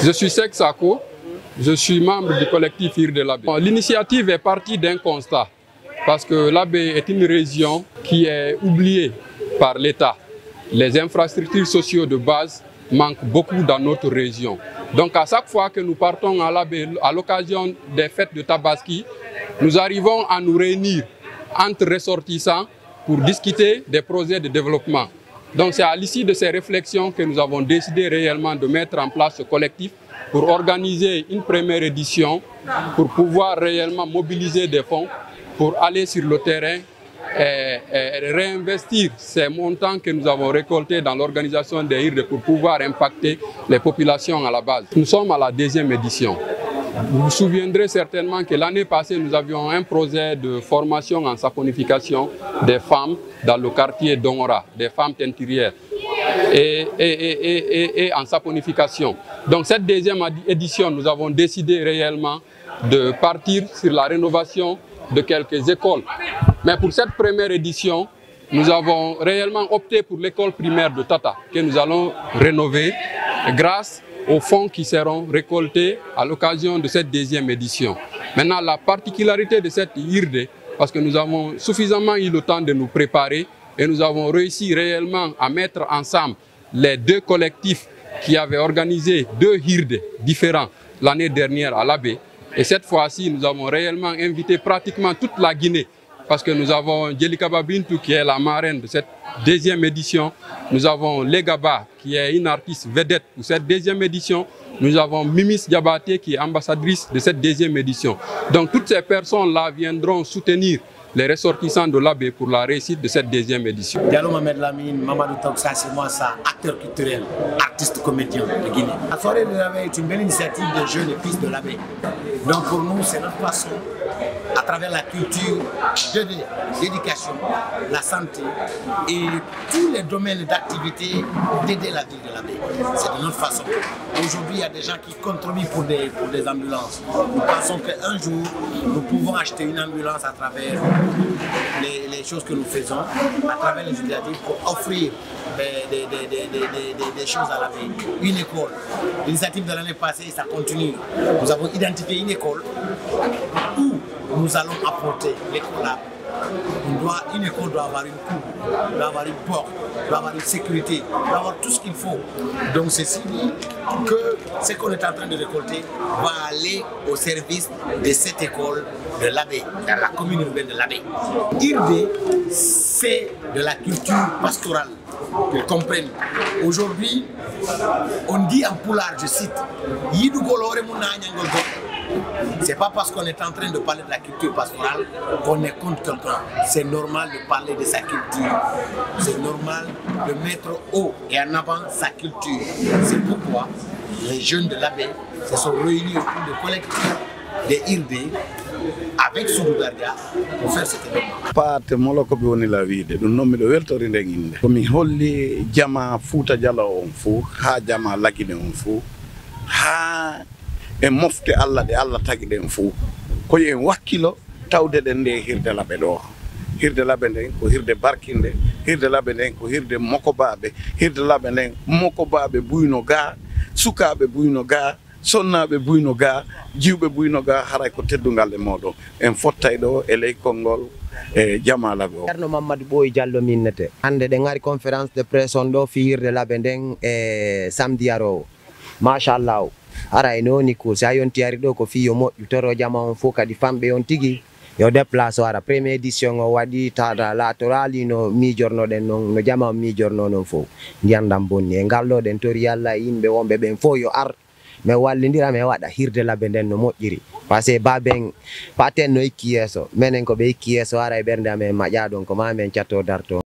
Je suis Sek Sako, je suis membre du collectif Hirde Labé. L'initiative est partie d'un constat, parce que Labé est une région qui est oubliée par l'État. Les infrastructures sociales de base manquent beaucoup dans notre région. Donc à chaque fois que nous partons à Labé, à l'occasion des fêtes de Tabaski, nous arrivons à nous réunir entre ressortissants pour discuter des projets de développement. Donc c'est à l'issue de ces réflexions que nous avons décidé réellement de mettre en place ce collectif pour organiser une première édition, pour pouvoir réellement mobiliser des fonds, pour aller sur le terrain et réinvestir ces montants que nous avons récoltés dans l'organisation des Hirde pour pouvoir impacter les populations à la base. Nous sommes à la deuxième édition. Vous vous souviendrez certainement que l'année passée, nous avions un projet de formation en saponification des femmes dans le quartier d'Ongora, des femmes teinturières et en saponification. Donc cette deuxième édition, nous avons décidé réellement de partir sur la rénovation de quelques écoles. Mais pour cette première édition, nous avons réellement opté pour l'école primaire de Tata, que nous allons rénover grâce aux fonds qui seront récoltés à l'occasion de cette deuxième édition. Maintenant, la particularité de cette Hirde, parce que nous avons suffisamment eu le temps de nous préparer et nous avons réussi réellement à mettre ensemble les deux collectifs qui avaient organisé deux Hirde différents l'année dernière à Labé. Et cette fois-ci, nous avons réellement invité pratiquement toute la Guinée, parce que nous avons Djelika Babintou qui est la marraine de cette deuxième édition. Nous avons Legaba qui est une artiste vedette pour cette deuxième édition. Nous avons Mimis Diabaté qui est ambassadrice de cette deuxième édition. Donc toutes ces personnes-là viendront soutenir les ressortissants de Labé pour la réussite de cette deuxième édition. Diallo Mohamed Lamine, Mamadou Toksa, c'est moi ça, acteur culturel, artiste comédien de Guinée. La soirée de Labé est une belle initiative des jeunes et fils de Labé. Donc pour nous, c'est notre façon, à travers la culture, l'éducation, la santé et tous les domaines d'activité, d'aider la ville de Labé. C'est de notre façon. Aujourd'hui, il y a des gens qui contribuent pour des ambulances. Nous pensons qu'un jour, nous pouvons acheter une ambulance à travers les choses que nous faisons, à travers les initiatives pour offrir des choses à Labé. Une école. L'initiative de l'année passée, ça continue. Nous avons identifié une école où nous allons apporter l'école là. Une école doit avoir une cour, doit avoir une porte, doit avoir une sécurité, doit avoir tout ce qu'il faut. Donc c'est signé que ce qu'on est en train de récolter va aller au service de cette école de Labé, dans la commune urbaine de Labé. Hirde, c'est de la culture pastorale, qu'ils comprennent. Aujourd'hui, on dit en poulard, je cite, c'est pas parce qu'on est en train de parler de la culture pastorale qu'on est contre quelqu'un. C'est normal de parler de sa culture. C'est normal de mettre haut et en avant sa culture. C'est pourquoi les jeunes de Labé se sont réunis autour de collectifs des Hirde avec Soudou Dardia pour faire cet événement. Parte moloko be woni la wiide dum non mi do weltori nden inde ko mi holli jama Fouta Diallo on fu ha jama Lagine on fu ha e mofte Allah de Allah tagi den fu ko en wakkilo tawde den de Hirde Labé do. Hirde Labé den ko hirde barkinde, Hirde Labé den ko hirde mokobabe, Hirde Labé den mokobabe buyno ga, sukabe buyno ga, sonnaɓe buyno ga, jiwɓe buyno ga, haray ko teddungal e moɗon en fottay ɗo e ley konngol e jama Labé o. Ceerno Mamadou Boy Diallo minnete hande ɗen ari conférence de presse on ɗo fi Hirde Labé nden e samedi arowo machallah ara e noni ko sa yonti ari ɗo ko fiyo moƴƴu toro jama on fof kadi famɓe on tigui yo déplace o ara première édition o waɗi tata latorali no mijornoɗen noon no jama on mijorno noon fof ndiyandam bonni e ngalloɗen tori Allah yimɓe wonɓe ɓen fof yo ar mais wallidira mi waɗa Hirde Labé nden no moƴƴiri par ce que baben paten no ikki yesso minen ko ɓe ikki yesso ara e ɓernde amen maƴa ɗon ko ma men catto darto.